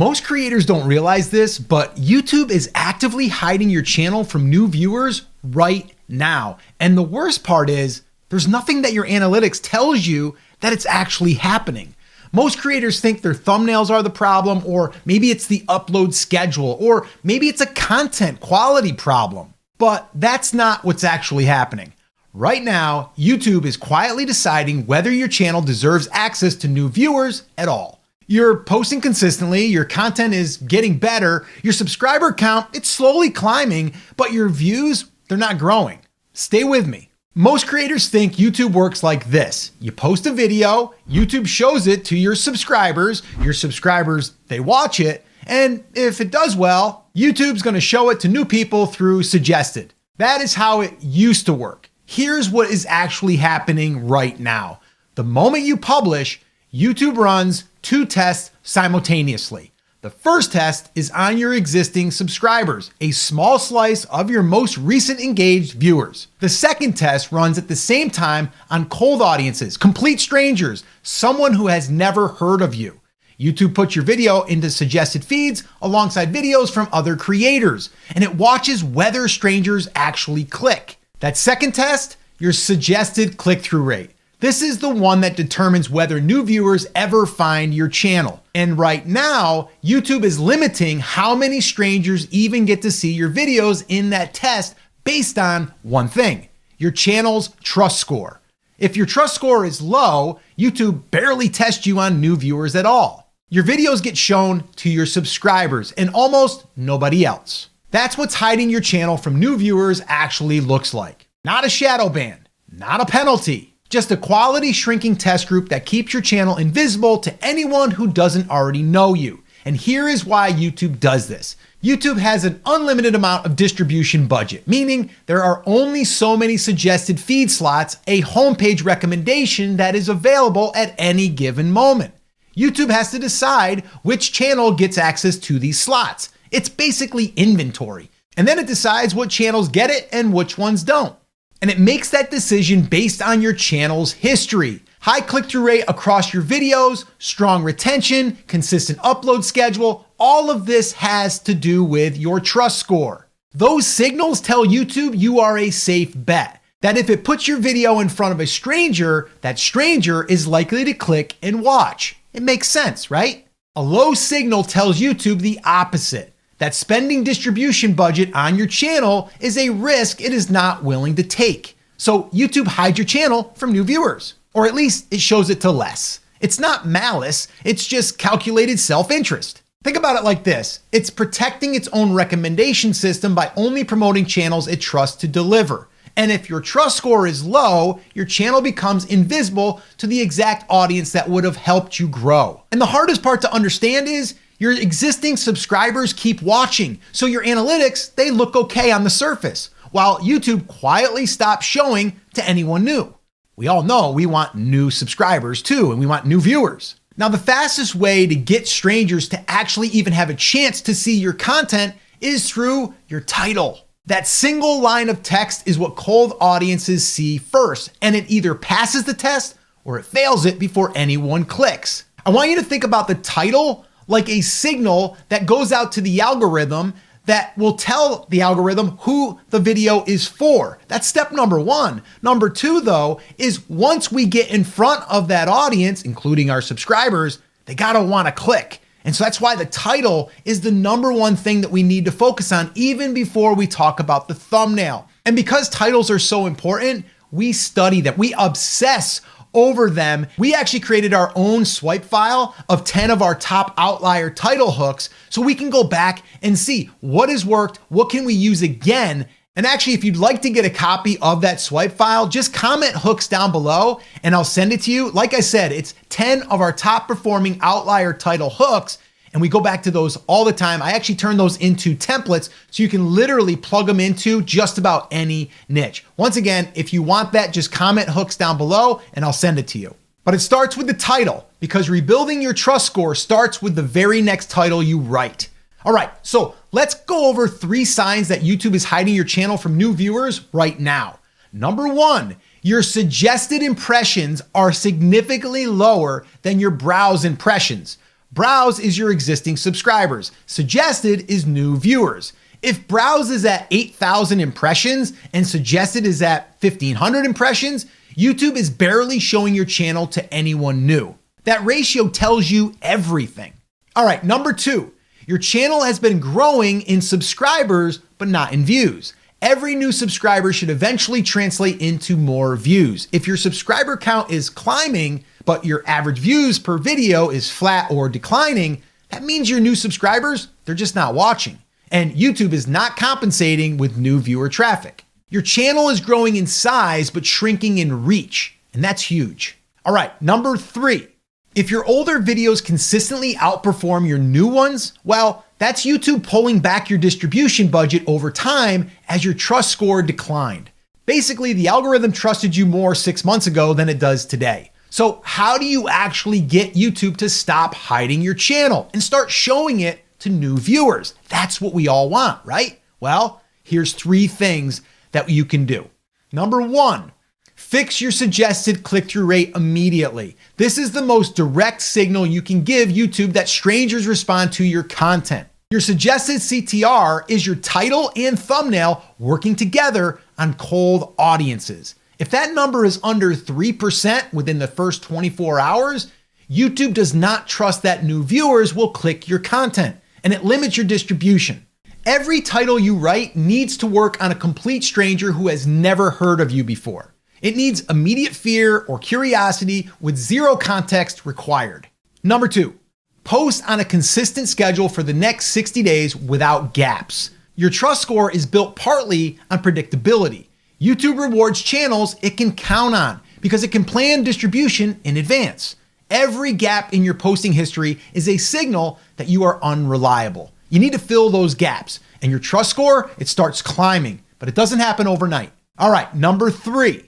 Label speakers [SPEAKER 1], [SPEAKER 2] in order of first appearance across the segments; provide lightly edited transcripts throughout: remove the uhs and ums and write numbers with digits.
[SPEAKER 1] Most creators don't realize this, but YouTube is actively hiding your channel from new viewers right now. And the worst part is, there's nothing that your analytics tells you that it's actually happening. Most creators think their thumbnails are the problem, or maybe it's the upload schedule, or maybe it's a content quality problem. But that's not what's actually happening. Right now, YouTube is quietly deciding whether your channel deserves access to new viewers at all. You're posting consistently, your content is getting better, your subscriber count, it's slowly climbing, but your views, they're not growing. Stay with me. Most creators think YouTube works like this. You post a video, YouTube shows it to your subscribers, they watch it, and if it does well, YouTube's gonna show it to new people through suggested. That is how it used to work. Here's what is actually happening right now. The moment you publish, YouTube runs 2 tests simultaneously. The first test is on your existing subscribers, a small slice of your most recent engaged viewers. The second test runs at the same time on cold audiences, complete strangers, someone who has never heard of you. YouTube puts your video into suggested feeds alongside videos from other creators, and it watches whether strangers actually click. That second test, your suggested click-through rate. This is the one that determines whether new viewers ever find your channel. And right now, YouTube is limiting how many strangers even get to see your videos in that test based on one thing, your channel's trust score. If your trust score is low, YouTube barely tests you on new viewers at all. Your videos get shown to your subscribers and almost nobody else. That's what's hiding your channel from new viewers actually looks like. Not a shadow ban, not a penalty. Just a quality shrinking test group that keeps your channel invisible to anyone who doesn't already know you. And here is why YouTube does this. YouTube has an unlimited amount of distribution budget, meaning there are only so many suggested feed slots, a homepage recommendation that is available at any given moment. YouTube has to decide which channel gets access to these slots. It's basically inventory. And then it decides what channels get it and which ones don't. And it makes that decision based on your channel's history. High click-through rate across your videos, strong retention, consistent upload schedule, all of this has to do with your trust score. Those signals tell YouTube you are a safe bet, that if it puts your video in front of a stranger, that stranger is likely to click and watch. It makes sense, right? A low signal tells YouTube the opposite, that spending distribution budget on your channel is a risk it is not willing to take. So YouTube hides your channel from new viewers, or at least it shows it to less. It's not malice, it's just calculated self-interest. Think about it like this. It's protecting its own recommendation system by only promoting channels it trusts to deliver. And if your trust score is low, your channel becomes invisible to the exact audience that would have helped you grow. And the hardest part to understand is your existing subscribers keep watching, so your analytics, they look okay on the surface, while YouTube quietly stops showing to anyone new. We all know we want new subscribers too, and we want new viewers. Now, the fastest way to get strangers to actually even have a chance to see your content is through your title. That single line of text is what cold audiences see first, and it either passes the test or it fails it before anyone clicks. I want you to think about the title like a signal that goes out to the algorithm that will tell the algorithm who the video is for. That's step number 1. Number 2, though, is once we get in front of that audience, including our subscribers, they gotta wanna click. And so that's why the title is the number 1 thing that we need to focus on even before we talk about the thumbnail. And because titles are so important, we study them, we obsess over them. We actually created our own swipe file of 10 of our top outlier title hooks so we can go back and see what has worked, what can we use again. And actually, if you'd like to get a copy of that swipe file, just comment hooks down below and I'll send it to you. Like I said, it's 10 of our top performing outlier title hooks. And we go back to those all the time. I actually turn those into templates so you can literally plug them into just about any niche. Once again, if you want that, just comment hooks down below and I'll send it to you. But it starts with the title because rebuilding your trust score starts with the very next title you write. All right, so let's go over 3 signs that YouTube is hiding your channel from new viewers right now. Number 1, your suggested impressions are significantly lower than your browse impressions. Browse is your existing subscribers. Suggested is new viewers. If browse is at 8,000 impressions and suggested is at 1,500 impressions, YouTube is barely showing your channel to anyone new. That ratio tells you everything. All right, number 2, your channel has been growing in subscribers, but not in views. Every new subscriber should eventually translate into more views. If your subscriber count is climbing, but your average views per video is flat or declining, that means your new subscribers, they're just not watching. And YouTube is not compensating with new viewer traffic. Your channel is growing in size, but shrinking in reach, and that's huge. All right, number 3. If your older videos consistently outperform your new ones, well, that's YouTube pulling back your distribution budget over time as your trust score declined. Basically, the algorithm trusted you more 6 months ago than it does today. So how do you actually get YouTube to stop hiding your channel and start showing it to new viewers? That's what we all want, right? Well, here's 3 things that you can do. Number 1, fix your suggested click-through rate immediately. This is the most direct signal you can give YouTube that strangers respond to your content. Your suggested CTR is your title and thumbnail working together on cold audiences. If that number is under 3% within the first 24 hours, YouTube does not trust that new viewers will click your content, and it limits your distribution. Every title you write needs to work on a complete stranger who has never heard of you before. It needs immediate fear or curiosity with zero context required. Number 2, post on a consistent schedule for the next 60 days without gaps. Your trust score is built partly on predictability. YouTube rewards channels it can count on because it can plan distribution in advance. Every gap in your posting history is a signal that you are unreliable. You need to fill those gaps, and your trust score, it starts climbing, but it doesn't happen overnight. All right, number 3,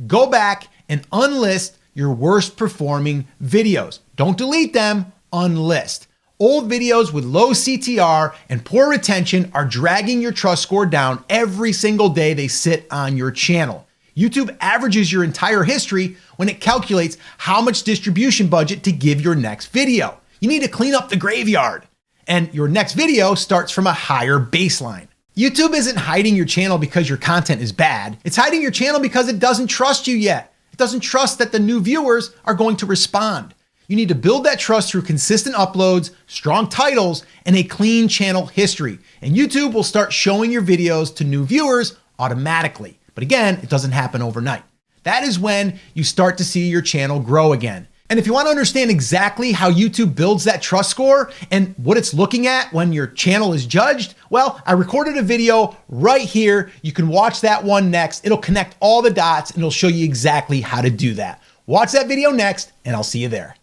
[SPEAKER 1] go back and unlist your worst performing videos. Don't delete them, unlist. Old videos with low CTR and poor retention are dragging your trust score down every single day they sit on your channel. YouTube averages your entire history when it calculates how much distribution budget to give your next video. You need to clean up the graveyard, and your next video starts from a higher baseline. YouTube isn't hiding your channel because your content is bad. It's hiding your channel because it doesn't trust you yet. It doesn't trust that the new viewers are going to respond. You need to build that trust through consistent uploads, strong titles, and a clean channel history. And YouTube will start showing your videos to new viewers automatically. But again, it doesn't happen overnight. That is when you start to see your channel grow again. And if you want to understand exactly how YouTube builds that trust score and what it's looking at when your channel is judged, well, I recorded a video right here. You can watch that one next. It'll connect all the dots and it'll show you exactly how to do that. Watch that video next, and I'll see you there.